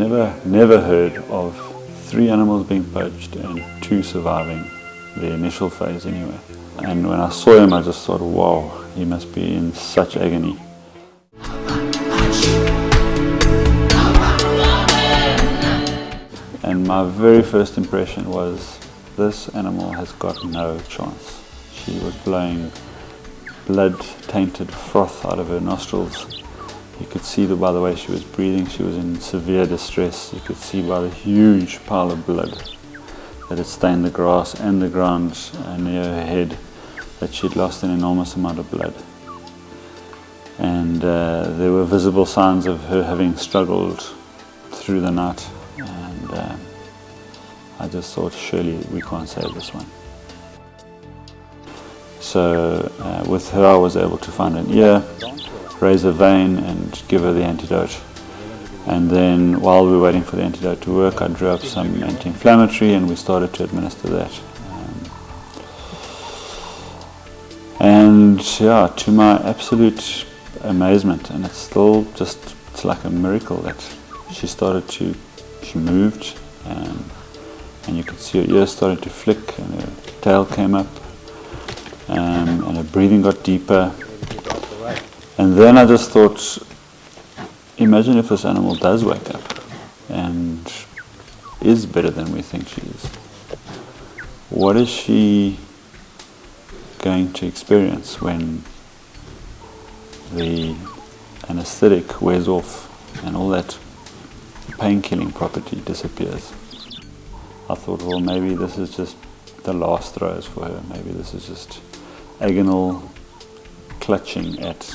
never heard of 3 animals being poached and 2 surviving the initial phase anyway. And when I saw him, I just thought, wow, he must be in such agony. And my very first impression was, this animal has got no chance. She was blowing blood-tainted froth out of her nostrils. You could see that by the way she was breathing, she was in severe distress. You could see by the huge pile of blood that had stained the grass and the ground near her head that she'd lost an enormous amount of blood. And there were visible signs of her having struggled through the night. And I just thought, surely we can't save this one. So with her I was able to find an ear, raise a vein and give her the antidote. And then while we were waiting for the antidote to work, I drew up some anti-inflammatory and we started to administer that. And yeah, to my absolute amazement, and it's still just, it's like a miracle that she moved, and you could see her ears started to flick and her tail came up, and her breathing got deeper. And then I just thought, imagine if this animal does wake up and is better than we think she is. What is she going to experience when the anesthetic wears off and all that pain-killing property disappears? I thought, well, maybe this is just the last throes for her. Maybe this is just agonal clutching at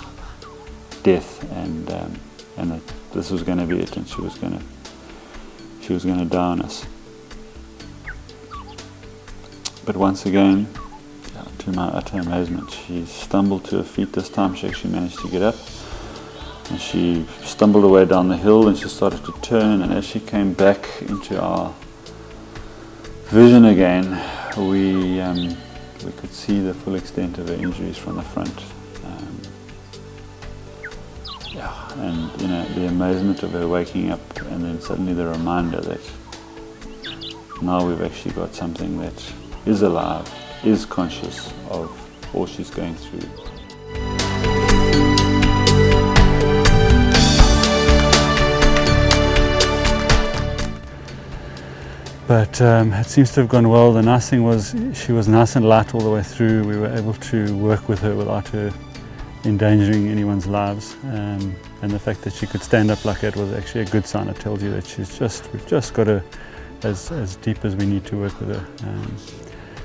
death, and that this was going to be it, and she was going to die on us. But once again, to my utter amazement, she stumbled to her feet. This time she actually managed to get up, and she stumbled away down the hill, and she started to turn, and as she came back into our vision again, we could see the full extent of her injuries from the front. And the amazement of her waking up, and then suddenly the reminder that now we've actually got something that is alive, is conscious of all she's going through. But it seems to have gone well. The nice thing was she was nice and light all the way through. We were able to work with her without her endangering anyone's lives, and the fact that she could stand up like that was actually a good sign. It tells you that we've just got her as deep as we need to work with her.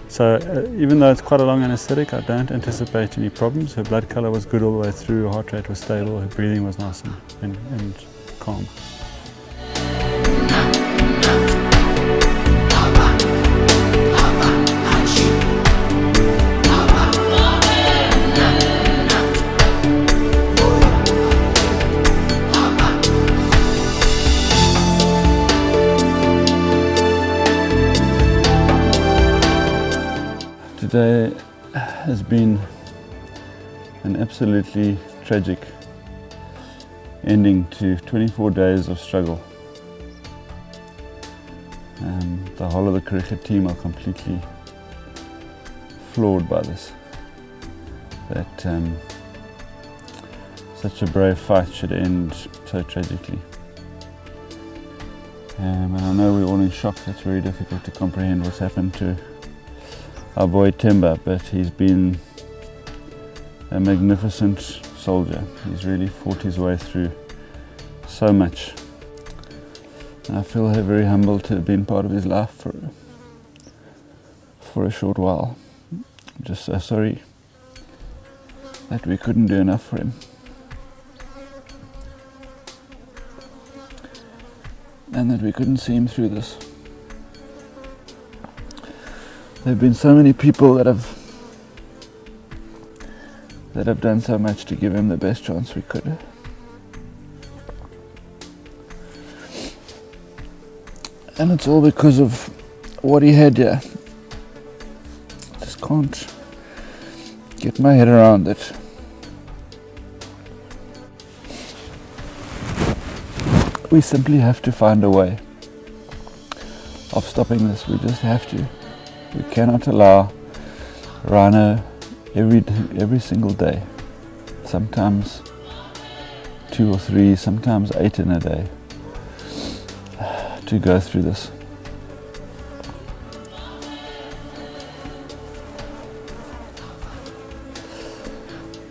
So even though it's quite a long anesthetic, I don't anticipate any problems. Her blood colour was good all the way through, her heart rate was stable, her breathing was nice and calm. Today has been an absolutely tragic ending to 24 days of struggle. The whole of the Kariega team are completely floored by this. That such a brave fight should end so tragically. And I know we're all in shock. It's very difficult to comprehend what's happened to our boy THEMBA, but he's been a magnificent soldier. He's really fought his way through so much. And I feel very humbled to have been part of his life for a short while. I'm just so sorry that we couldn't do enough for him. And that we couldn't see him through this. There have been so many people that have done so much to give him the best chance we could. And it's all because of what he had here. I just can't get my head around it. We simply have to find a way of stopping this. We just have to. We cannot allow Rhino every single day, sometimes 2 or 3, sometimes 8 in a day, to go through this.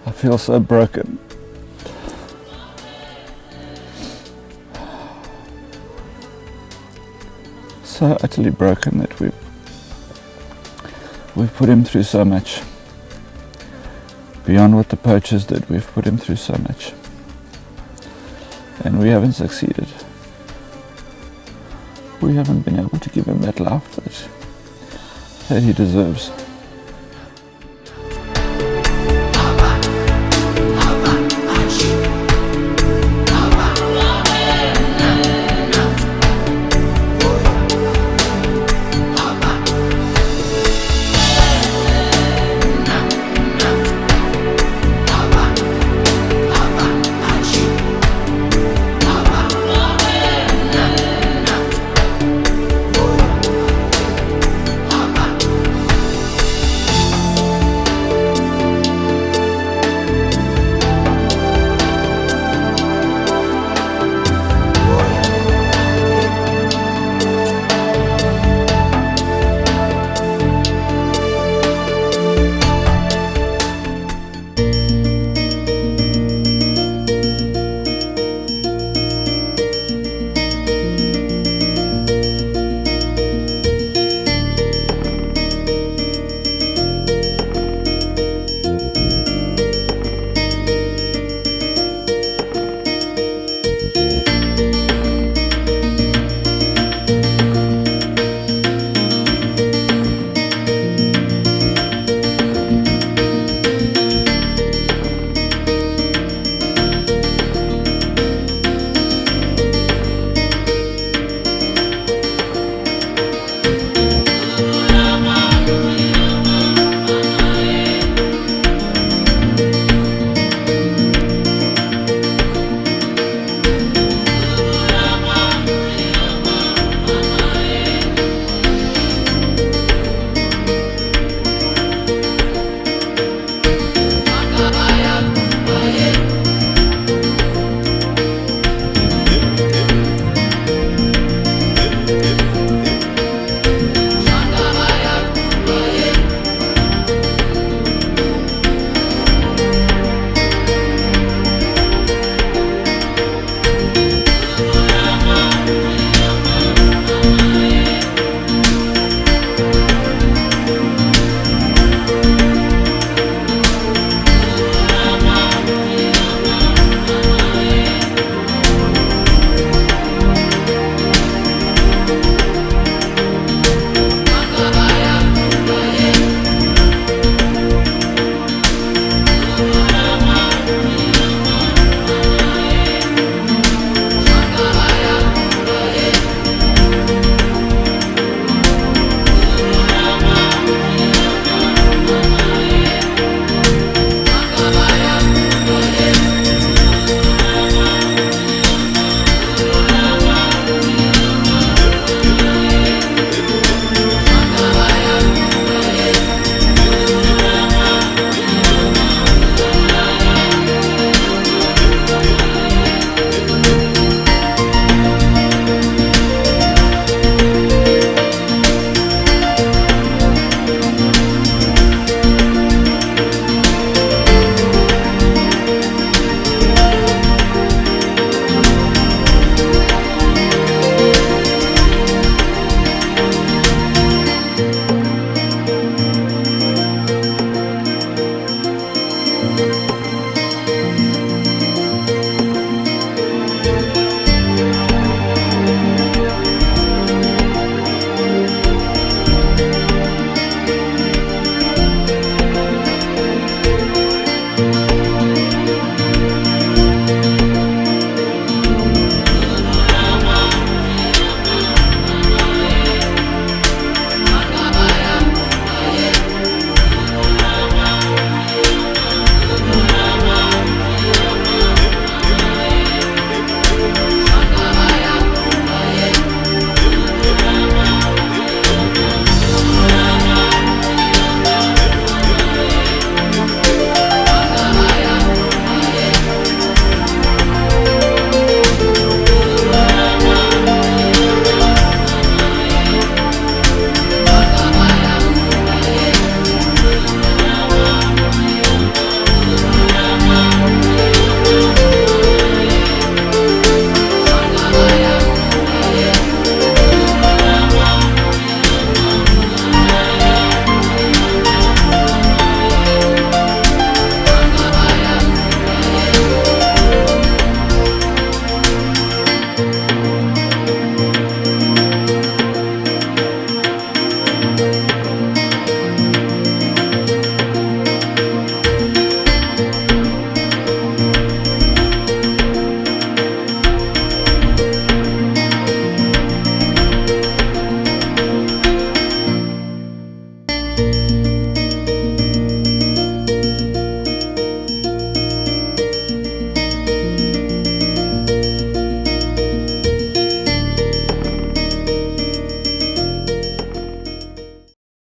I feel so broken. So utterly broken that we've put him through so much. Beyond what the poachers did, we've put him through so much. And we haven't succeeded. We haven't been able to give him that life that he deserves.